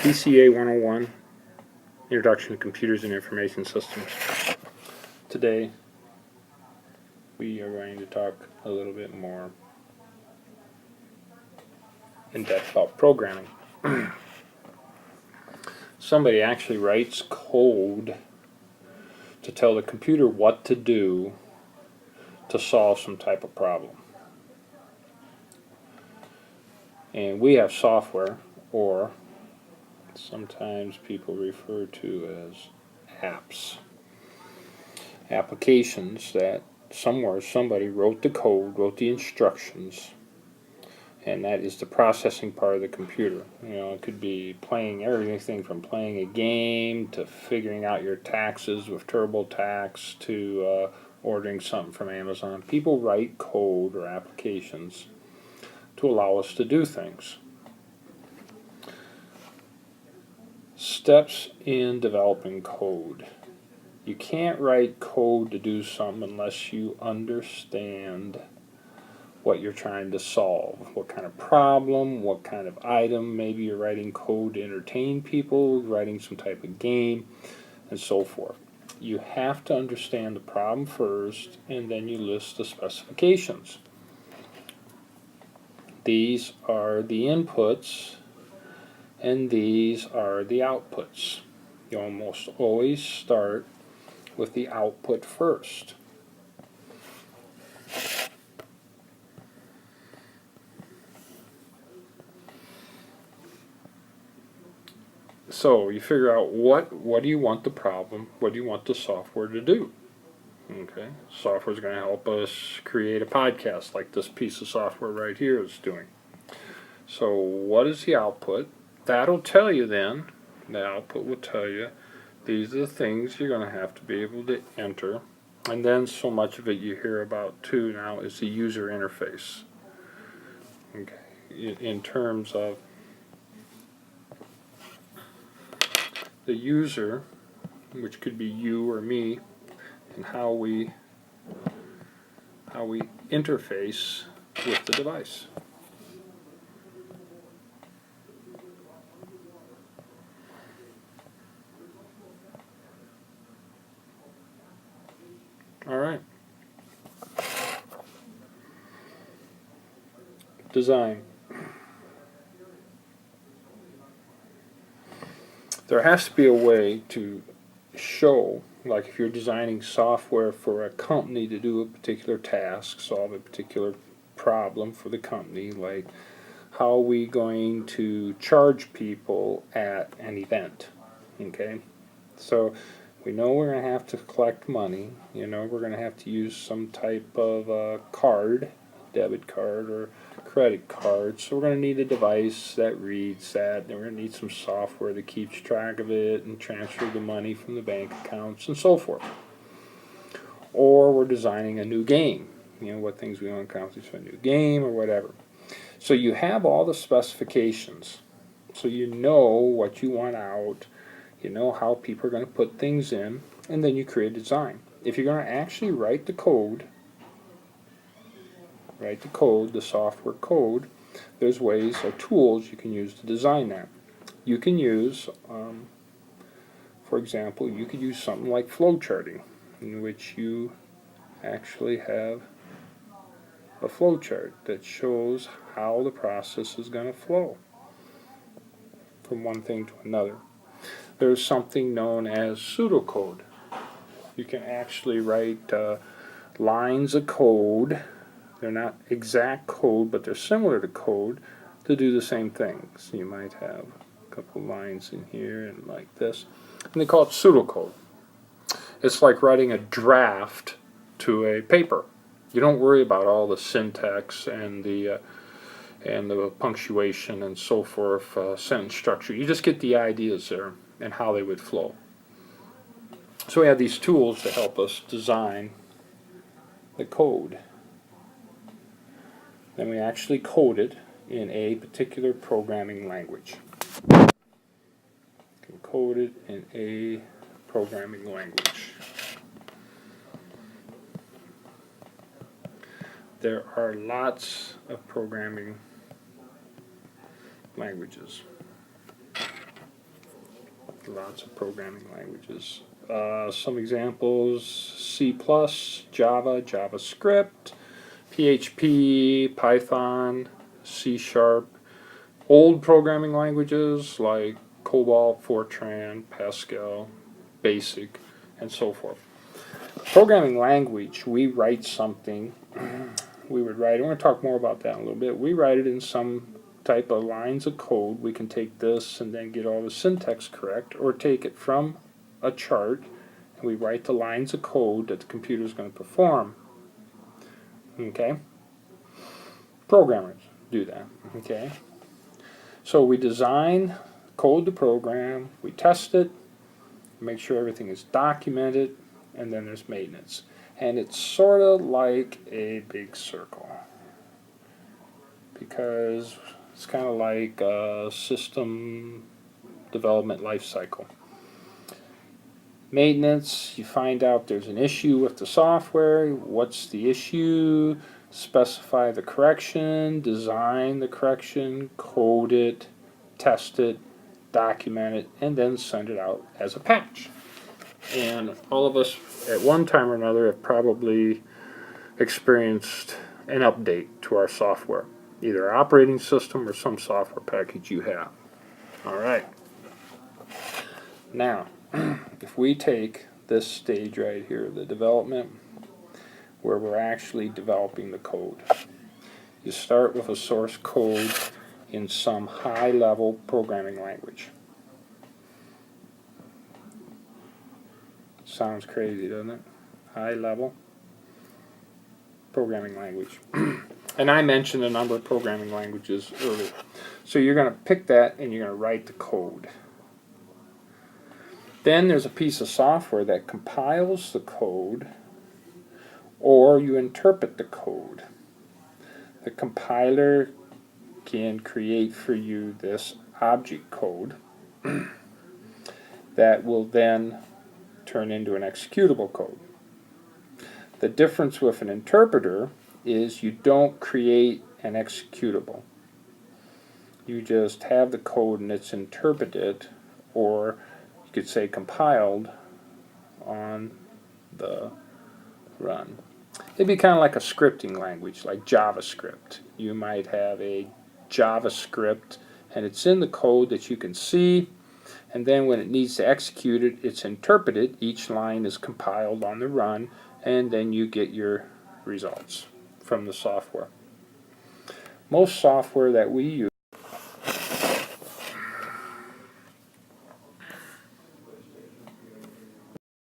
BCA 101, Introduction to Computers and Information Systems. Today, we are going to talk a little bit more in depth about programming. Somebody actually writes code to tell the computer what to do to solve some type of problem. And we have software, or sometimes people refer to as apps. Applications that somewhere somebody wrote the code, wrote the instructions, and that is the processing part of the computer. You know, it could be playing everything from playing a game to figuring out your taxes with TurboTax to ordering something from Amazon. People write code or applications to allow us to do things. Steps in developing code. You can't write code to do something unless you understand what you're trying to solve. What kind of problem, what kind of item. Maybe you're writing code to entertain people, writing some type of game, and so forth. You have to understand the problem first, and then you list the specifications. These are the inputs, and these are the outputs. You almost always start with the output first. So you figure out what do you want the problem, what do you want the software to do. Okay, software is going to help us create a podcast like this piece of software right here is doing. So what is the output? That'll tell you then, the output will tell you these are the things you're going to have to be able to enter. And then so much of it you hear about too now is the user interface. Okay, in terms of the user, which could be you or me, and how we interface with the device. All right. Design. There has to be a way to show, like if you're designing software for a company to do a particular task, solve a particular problem for the company, like how are we going to charge people at an event, okay? So we know we're going to have to collect money, you know, we're going to have to use some type of card, debit card or credit card, so we're going to need a device that reads that, and we're going to need some software that keeps track of it and transfer the money from the bank accounts and so forth. Or we're designing a new game, you know, what things we want to accomplish for a new game or whatever. So you have all the specifications, so you know what you want out, you know how people are going to put things in, and then you create a design. If you're going to actually write the code, the software code, there's ways or tools you can use to design that. You can use, for example, you could use something like flowcharting, in which you actually have a flowchart that shows how the process is going to flow from one thing to another. There's something known as pseudocode. You can actually write lines of code. They're not exact code, but they're similar to code to do the same things. You might have a couple lines in here and like this. And they call it pseudocode. It's like writing a draft to a paper. You don't worry about all the syntax and the punctuation and so forth, sentence structure. You just get the ideas there and how they would flow. So we have these tools to help us design the code. Then we actually code it in a particular programming language. You can code it in a programming language. There are lots of programming languages. lots of programming languages. Some examples: C++, Java, JavaScript, PHP, Python, C#, old programming languages like COBOL, Fortran, Pascal, BASIC, and so forth. Programming language, we write something, we would write, and we're going to talk more about that in a little bit, we write it in some type of lines of code. We can take this and then get all the syntax correct, or take it from a chart and we write the lines of code that the computer is going to perform. Okay? Programmers do that. Okay? So we design, code the program, we test it, make sure everything is documented, and then there's maintenance. And it's sort of like a big circle, because it's kind of like a system development life cycle. Maintenance, you find out there's an issue with the software. What's the issue? Specify the correction, design the correction, code it, test it, document it, and then send it out as a patch. And all of us at one time or another have probably experienced an update to our software, either operating system or some software package you have. All right. Now, if we take this stage right here, the development, where we're actually developing the code, you start with a source code in some high-level programming language. Sounds crazy, doesn't it? High-level programming language. And I mentioned a number of programming languages earlier. So you're going to pick that and you're going to write the code. Then there's a piece of software that compiles the code, or you interpret the code. The compiler can create for you this object code that will then turn into an executable code. The difference with an interpreter is you don't create an executable. You just have the code and it's interpreted, or you could say compiled, on the run. It'd be kind of like a scripting language, like JavaScript. You might have a JavaScript and it's in the code that you can see, and then when it needs to execute it, it's interpreted. Each line is compiled on the run, and then you get your results from the software. Most software that we use